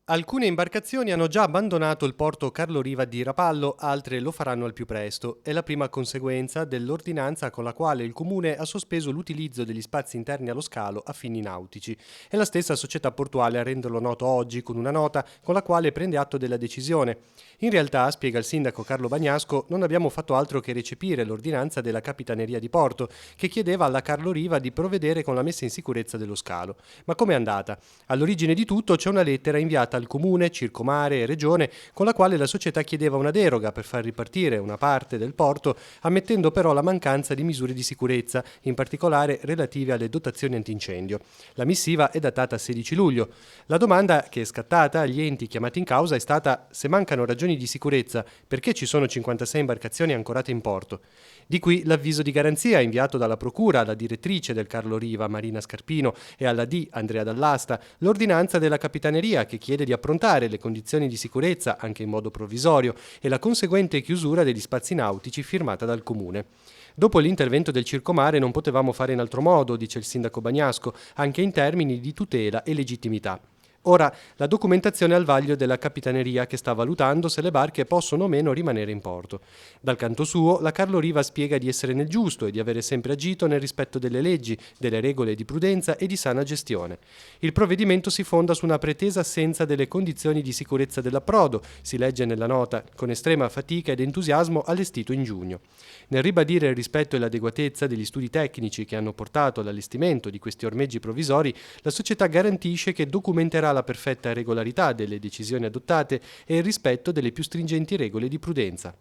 Alcune imbarcazioni hanno già abbandonato il porto Carlo Riva di Rapallo, altre lo faranno al più presto. È la prima conseguenza dell'ordinanza con la quale il Comune ha sospeso l'utilizzo degli spazi interni allo scalo a fini nautici. È la stessa società portuale a renderlo noto oggi con una nota con la quale prende atto della decisione. In realtà, spiega il sindaco Carlo Bagnasco, non abbiamo fatto altro che recepire l'ordinanza della Capitaneria di Porto, che chiedeva alla Carlo Riva di provvedere con la messa in sicurezza dello scalo. Ma com'è andata? All'origine di tutto c'è una lettera inviata al Comune, Circomare e Regione con la quale la società chiedeva una deroga per far ripartire una parte del porto, ammettendo però la mancanza di misure di sicurezza, in particolare relative alle dotazioni antincendio. La missiva è datata 16 luglio. La domanda che è scattata agli enti chiamati in causa è stata: se mancano ragioni di sicurezza, perché ci sono 56 imbarcazioni ancorate in porto? Di qui l'avviso di garanzia inviato dalla Procura alla direttrice del Carlo Riva, Marina Scarpino, e alla D, Andrea Dall'Asta, l'ordinanza della Capitaneria che chiede di approntare le condizioni di sicurezza anche in modo provvisorio e la conseguente chiusura degli spazi nautici firmata dal Comune. Dopo l'intervento del Circomare non potevamo fare in altro modo, dice il sindaco Bagnasco, anche in termini di tutela e legittimità. Ora, la documentazione al vaglio della Capitaneria che sta valutando se le barche possono o meno rimanere in porto. Dal canto suo, la Carlo Riva spiega di essere nel giusto e di avere sempre agito nel rispetto delle leggi, delle regole di prudenza e di sana gestione. Il provvedimento si fonda su una pretesa assenza delle condizioni di sicurezza dell'approdo, si legge nella nota, con estrema fatica ed entusiasmo allestito in giugno. Nel ribadire il rispetto e l'adeguatezza degli studi tecnici che hanno portato all'allestimento di questi ormeggi provvisori, la società garantisce che documenterà la perfetta regolarità delle decisioni adottate e il rispetto delle più stringenti regole di prudenza.